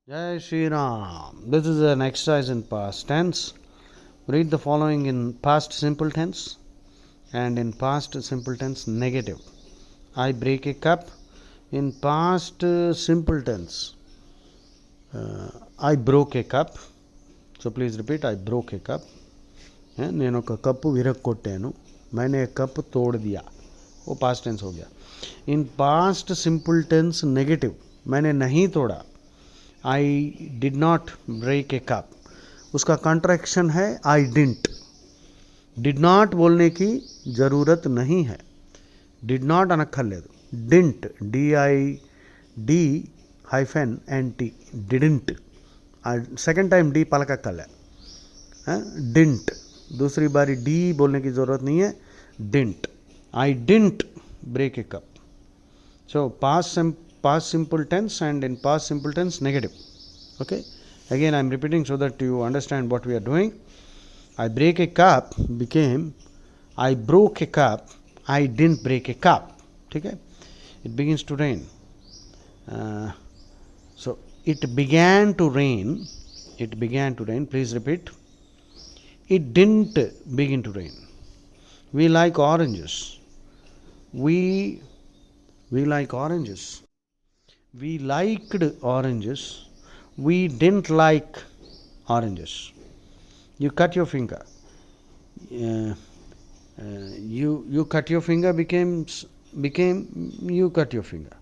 Jai Shri Ram. This is an exercise in past tense. Read the following in past simple tense and in past simple tense negative. I break a cup. In past simple tense, I broke a cup. So please repeat, I broke a cup. నేను ఒక cup విరగొట్టాను. मैंने एक cup तोड़ दिया. वो past tense हो गया. In past simple tense negative, मैंने नहीं तोड़ा. I did not break a cup. उसका कॉन्ट्रैक्शन है आई डिंट. डिड नॉट बोलने की ज़रूरत नहीं है. डिड नॉट అనక్కర్లేదు. Didn't DID -NT didn't. Second time D पलकక్కర్లే. डिंट दूसरी बारी डी बोलने की ज़रूरत नहीं है. Didn't. I didn't break a cup. So past simple tense and in past simple tense negative. Okay, again I am repeating so that you understand what we are doing. I break a cup became I broke a cup. I didn't break a cup. Okay, it begins to rain. So it began to rain. It began to rain. Please repeat. It didn't begin to rain. We like oranges. We like oranges. We liked oranges. We didn't like oranges. You cut your finger. You cut your finger became you cut your finger.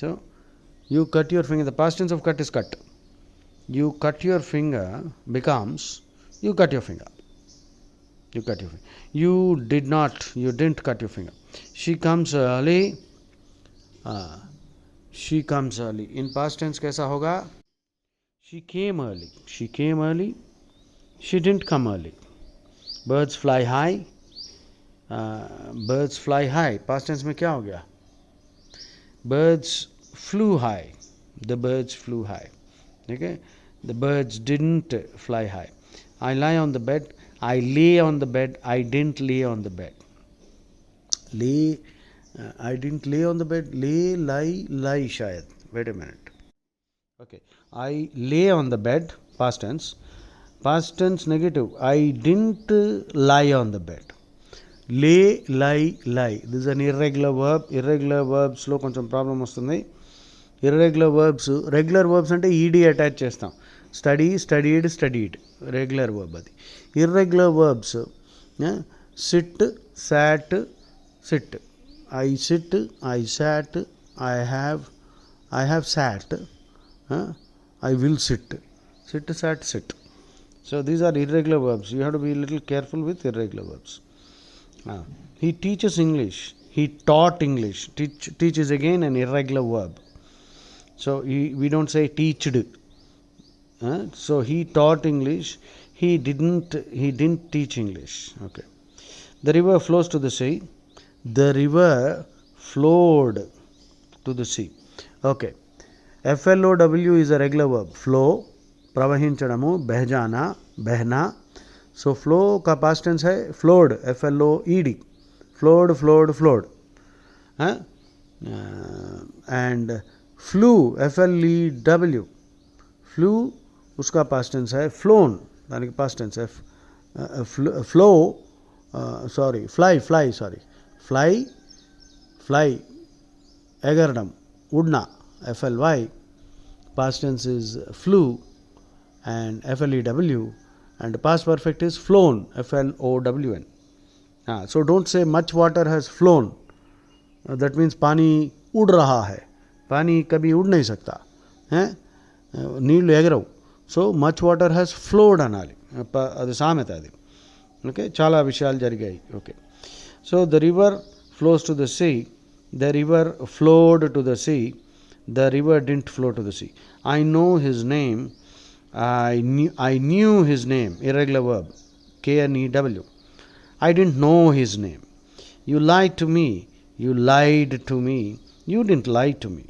So you cut your finger. The past tense of cut is cut. You cut your finger becomes you cut your finger. You cut your finger. You didn't cut your finger. She comes early. She comes early. In past tense कैसा होगा? She came early. She came early. She didn't come early. Birds fly high. Birds fly high. Past tense में क्या हो गया? Birds flew high. The birds flew high. Okay? The birds didn't fly high. I lie on the bed. I lay on the bed. I didn't lay on the bed. Lay. I didn't lay on the bed. Lay, lie शायद. Wait a minute. Okay. I lay on the bed. Past tense. Past tense negative. I didn't lie on the bed. Lay, lie. This is an irregular verb. Irregular verbs లో కొంచెం problem వస్తుంది. Irregular verbs regular verbs అంటే ED attach చేస్తాం. Studied regular verb అది. Irregular verbs sit, sat, sit. I sit, I sat, I have sat, I will sit. Sit, sat, sit. So these are irregular verbs. You have to be a little careful with irregular verbs. He teaches English. He taught English. Teach is again an irregular verb. So we don't say teached. So he taught English. He didn't teach English. Okay. The river flows to the sea. The river flowed to the sea. Okay. FLOW is a regular verb. Flow, प्रवहिंचड़मु, बह जाना, बहना. So flow का past tense है flowed. FLOED. Flowed. And flew. FLEW. Flew उसका past tense है flown. यानी कि past tense है flow. Fly. Fly, ఎగరడం, ఉడ్నా, FLY. Past tense is flew and FLEW, and past perfect is flown, FLOWN. So don't say much water has flown. That means पानी उड़ रहा है. पानी कभी उड़ नहीं सकता है, నీళ్ళు ఎగరవు. So much water has flowed అనాలి. అది సామెత అది. ఓకే, చాలా విషయాలు జరిగాయి. Okay. So the river flows to the sea. The river flowed to the sea. The river didn't flow to the sea. I know his name. I knew his name. Irregular verb. KNEW. I didn't know his name. You lied to me. You lied to me. You didn't lie to me.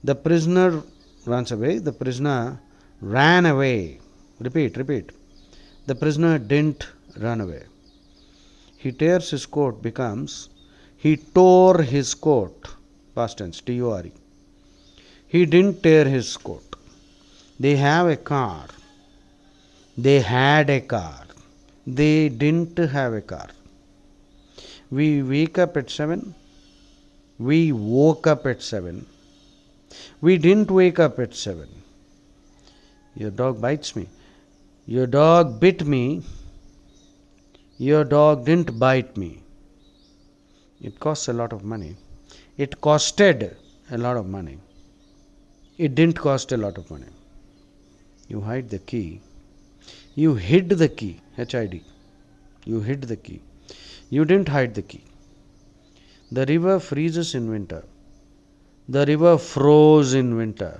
The prisoner runs away. The prisoner ran away. Repeat. The prisoner didn't run away. He tears his coat becomes he tore his coat. Past tense, TORE. He didn't tear his coat. They have a car. They had a car. They didn't have a car. We wake up at 7. We woke up at 7. We didn't wake up at 7. Your dog bites me. Your dog bit me. Your dog didn't bite me. It costs a lot of money. It costed a lot of money. It didn't cost a lot of money. You hide the key. You hid the key. HID. You hid the key. You didn't hide the key. The river freezes in winter. The river froze in winter.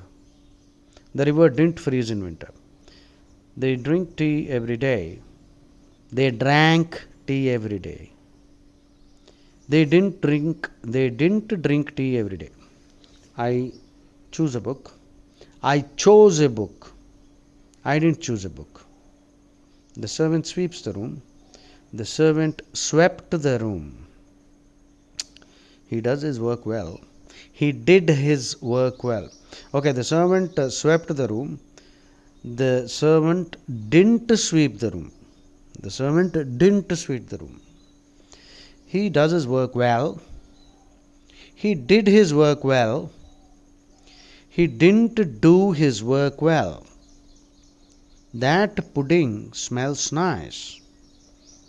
The river didn't freeze in winter. They drink tea every day. They drank tea every day. They didn't drink tea every day. I choose a book. I chose a book. I didn't choose a book. The servant sweeps the room. The servant swept the room. He does his work well. He did his work well. Okay, the servant swept the room. The servant didn't sweep the room. The servant didn't sweep the room. He does his work well. He did his work well. He didn't do his work well. That pudding smells nice.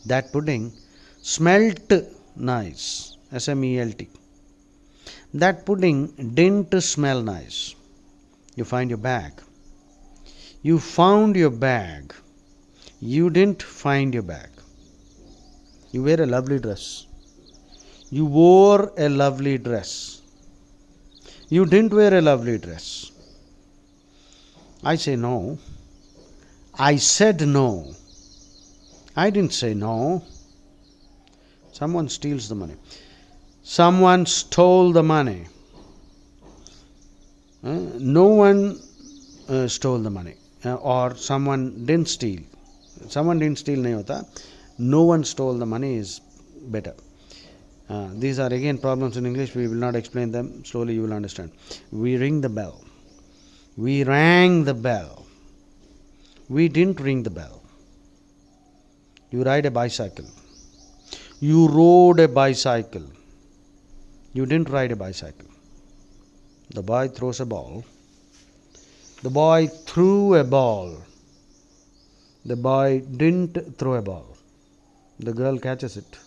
That pudding smelt nice. SMELT. That pudding didn't smell nice. You find your bag. You found your bag. You didn't find your bag. You wear a lovely dress. You wore a lovely dress. You didn't wear a lovely dress. I say no. I said no. I didn't say no. Someone steals the money. Someone stole the money. No one stole the money. Or someone didn't steal. Someone didn't steal nahi hota. No one stole the money is better. These are again problems in English. We will not explain them. Slowly you will understand. We ring the bell. We rang the bell. We didn't ring the bell. You ride a bicycle. You rode a bicycle. You didn't ride a bicycle. The boy throws a ball. The boy threw a ball. The boy didn't throw a ball. The girl catches it.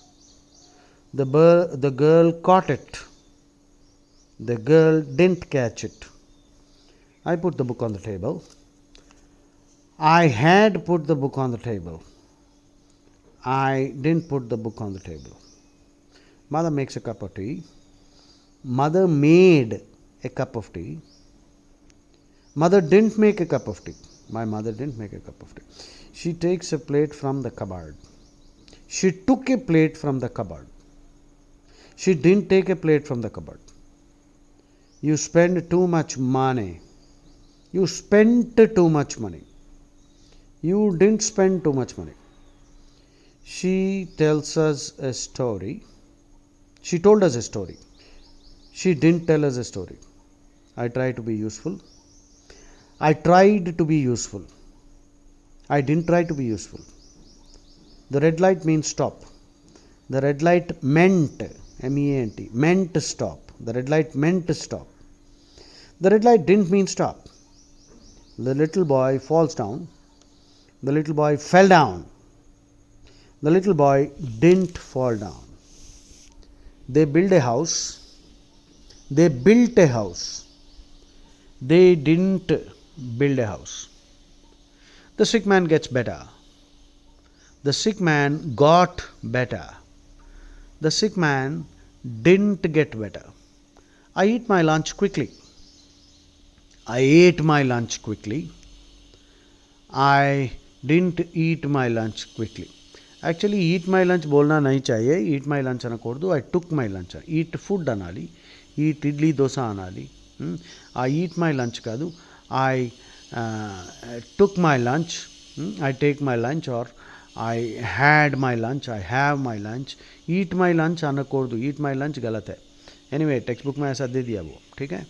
The girl caught it. The girl didn't catch it. I put the book on the table. I had put the book on the table. I didn't put the book on the table. Mother makes a cup of tea. Mother made a cup of tea. Mother didn't make a cup of tea. My mother didn't make a cup of tea. She takes a plate from the cupboard. She took a plate from the cupboard. She didn't take a plate from the cupboard. You spend too much money. You spent too much money. You didn't spend too much money. She tells us a story. She told us a story. She didn't tell us a story. I tried to be useful. I tried to be useful. I didn't try to be useful. The red light means stop. The red light meant, MEANT, meant stop. The red light meant stop. The red light didn't mean stop. The little boy falls down. The little boy fell down. The little boy didn't fall down. They built a house. They built a house. They didn't build a house. The sick man gets better. The sick man got better. The sick man didn't get better. I eat my lunch quickly. I ate my lunch quickly. I didn't eat my lunch quickly. Actually, eat my lunch बोलना नहीं चाहिए. Eat my lunch అనకూడదు. I took my lunch. Eat food అనాలి. Eat idli dosa అనాలి. I eat my lunch కాదు. I took my lunch. I take my lunch or I had my lunch. I have my lunch. Eat my lunch అనకూడదు. Eat my lunch गलत है. Anyway, text book में ऐसा दे दिया वो. ठीक है.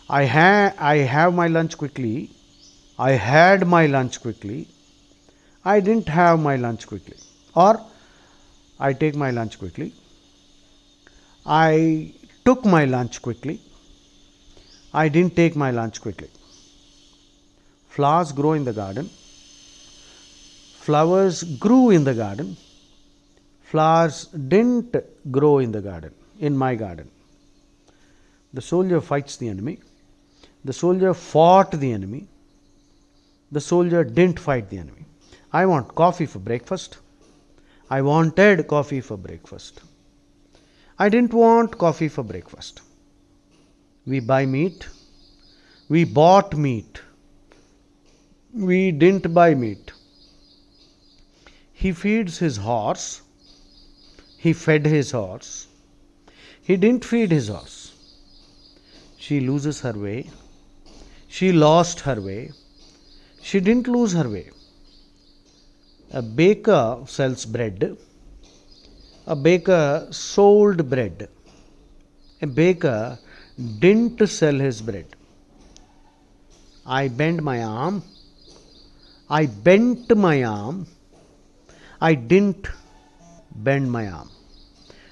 I have my lunch quickly. I had my lunch quickly. I didn't have my lunch quickly. Or I take my lunch quickly. I took my lunch quickly. I didn't take my lunch quickly. Flowers grow in the garden. Flowers grew in the garden. Flowers didn't grow in the garden, in my garden. The soldier fights the enemy. The soldier fought the enemy. The soldier didn't fight the enemy. I want coffee for breakfast. I wanted coffee for breakfast. I didn't want coffee for breakfast. We buy meat. We bought meat. We didn't buy meat. He feeds his horse. He fed his horse. He didn't feed his horse. She loses her way. She lost her way. She didn't lose her way. A baker sells bread. A baker sold bread. A baker didn't sell his bread. I bent my arm. I bent my arm. I didn't bend my arm.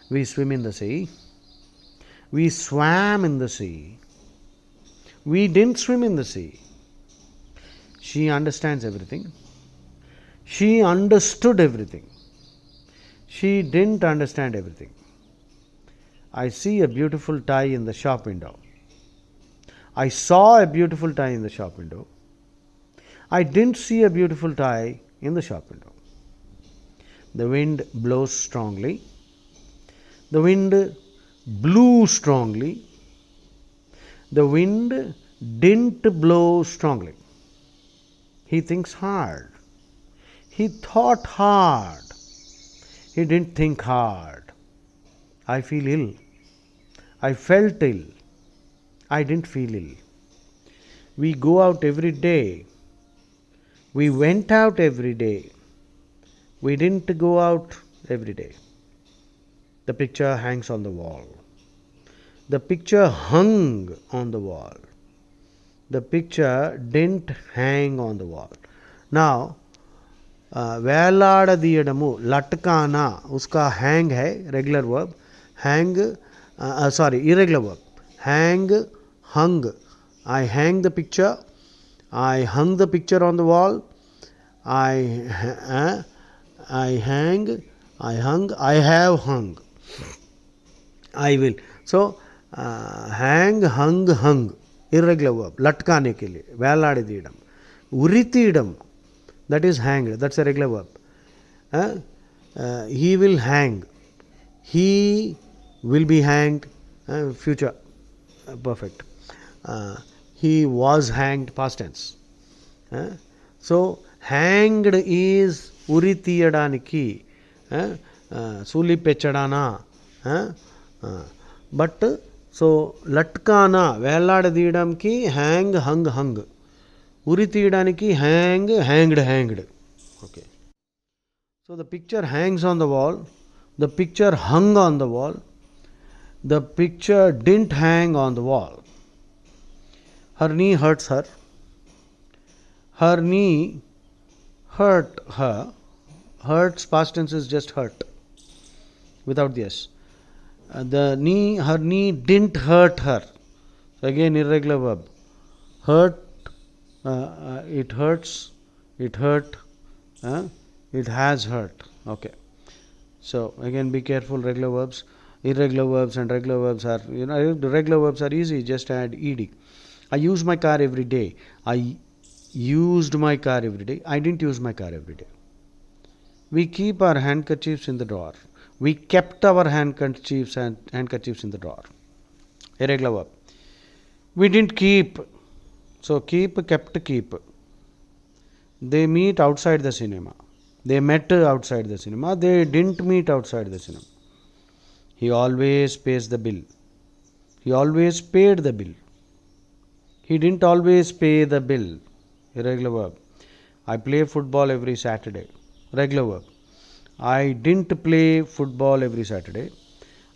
We swim in the sea. We swam in the sea. We didn't swim in the sea. She understands everything. She understood everything. She didn't understand everything. I see a beautiful tie in the shop window. I saw a beautiful tie in the shop window. I didn't see a beautiful tie in the shop window. The wind blows strongly. The wind blew strongly. The wind didn't blow strongly. He thinks hard. He thought hard. He didn't think hard. I feel ill. I felt ill. I didn't feel ill. We go out every day. We went out every day. We didn't go out every day. The picture hangs on the wall. The picture hung on the wall. The picture didn't hang on the wall. Now, वेलाडदीयडमु लटकाना उसका hang है regular verb. Hang, irregular verb. Hang, hung. I hang the picture. I hung the picture on the wall. I hang. I hung. I have hung. I will. So, hang, hung. Irregular verb. लटकाने के लिए वेलाडदीयडम. उरितीयडम. That is hanged. That's a regular verb. He will hang. He will be hanged. Future perfect. He was hanged, past tense. So hanged is uritiyadανiki. Suli pechadana. But so latkana veladadiyadam ki hang, hung. Uritiyadανiki hanged. Okay. So the picture hangs on the wall. The picture hung on the wall. The picture didn't hang on the wall. Her knee hurts her. Her knee hurt her. Hurts, past tense is just hurt. Without the S. Her knee didn't hurt her. So again, irregular verb. Hurt. It hurts, it hurt, it has hurt. Okay. So again, be careful. Regular verbs, irregular verbs, and regular verbs are, the regular verbs are easy. Just add ed. I use my car every day. I used my car every day. I didn't use my car every day. We keep our handkerchiefs in the drawer. We kept our handkerchiefs in the drawer. Irregular verb. We didn't keep. So keep, kept, keep. They meet outside the cinema. They met outside the cinema. They didn't meet outside the cinema. He always pays the bill. He always paid the bill. He didn't always pay the bill. Irregular verb. I play football every Saturday. Regular verb. I didn't play football every Saturday.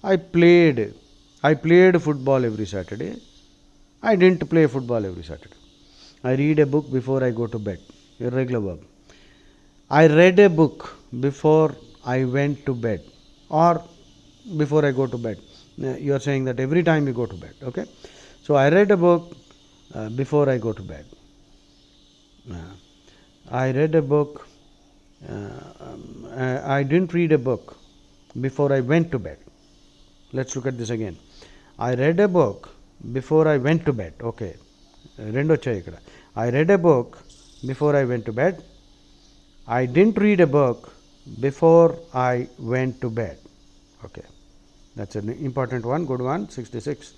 I played football every Saturday. I didn't play football every Saturday. I read a book before I go to bed. Irregular verb. I read a book before I went to bed, or before I go to bed. You are saying that every time you go to bed. Okay. So I read a book before I go to bed. I read a book. I didn't read a book before I went to bed. Let's look at this again. I read a book before I went to bed. Okay. రెండు వచ్చాయి ఇక్కడ. I read a book before I went to bed. I didn't read a book before I went to bed. Okay. That's an important one. Good one. 66.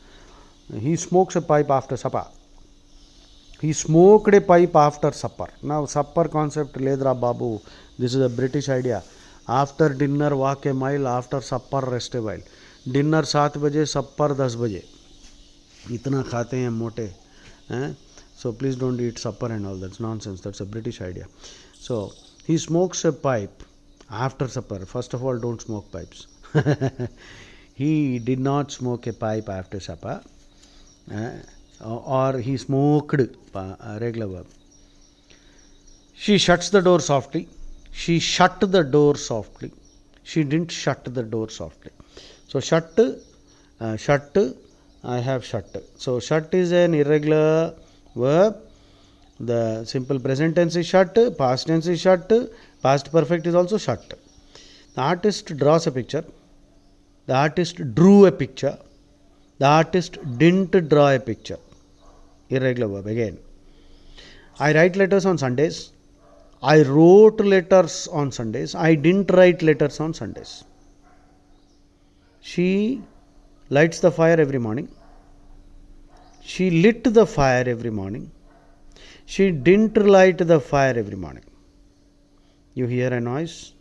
He smokes a pipe after supper. He smoked a pipe after supper. Now, supper concept ledra babu. This is a British idea. After dinner, walk a mile. After supper, rest a while. Dinner 7 बजे, supper 10 बजे. इतना खाते हैं मोटे. So please don't eat supper and all. That's nonsense. That's a British idea. So he smokes a pipe after supper. First of all, don't smoke pipes. He did not smoke a pipe after supper. Or he smoked, regular verb. She shuts the door softly. She shut the door softly. She didn't shut the door softly. So shut, I have shut. So shut is an irregular verb. The simple present tense is shut, past tense is shut, past perfect is also shut. The artist draws a picture. The artist drew a picture. The artist didn't draw a picture. Irregular verb again. I write letters on Sundays. I wrote letters on Sundays. I didn't write letters on Sundays. She lights the fire every morning. She lit the fire every morning. She didn't light the fire every morning. You hear a noise.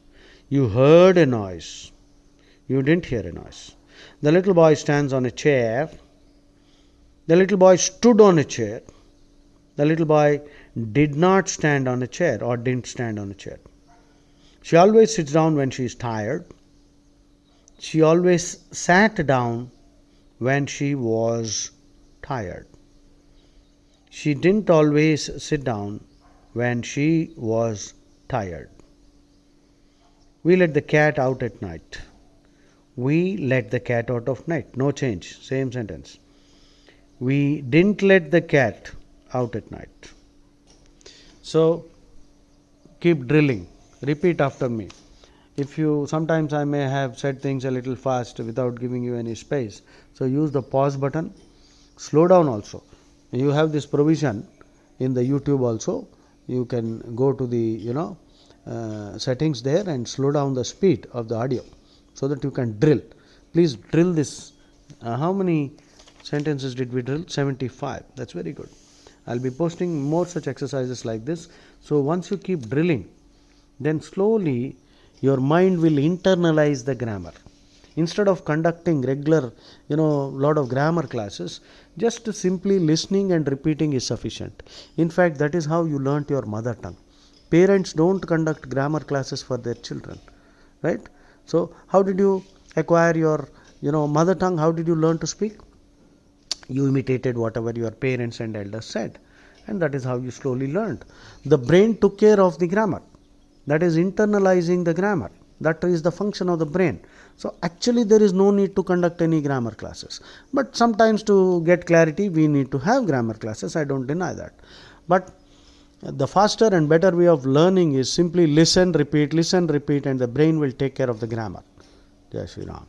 You heard a noise. You didn't hear a noise. The little boy stands on a chair. The little boy stood on a chair. The little boy did not stand on a chair or didn't stand on a chair. She always sits down when she is tired. She always sat down when she was tired. She didn't always sit down when she was tired. We let the cat out at night. We let the cat out of night. No change. Same sentence. We didn't let the cat out at night. So keep drilling. Repeat after me. If you sometimes I may have said things a little fast without giving you any space. So use the pause button. Slow down also. You have this provision in the YouTube also. You can go to the settings there and slow down the speed of the audio so that you can drill. Please drill this. How many sentences did we drill? 75. That's very good. I'll be posting more such exercises like this. So once you keep drilling, then slowly your mind will internalize the grammar. Instead of conducting regular, lot of grammar classes, just simply listening and repeating is sufficient. In fact, that is how you learnt your mother tongue. Parents don't conduct grammar classes for their children, right? So how did you acquire your, mother tongue? How did you learn to speak? You imitated whatever your parents and elders said, and that is how you slowly learned. The brain took care of the grammar. That is internalizing the grammar. That is the function of the brain. So actually there is no need to conduct any grammar classes. But sometimes to get clarity we need to have grammar classes. I don't deny that. But the faster and better way of learning is simply listen, repeat, and the brain will take care of the grammar. Jai Shri Ram.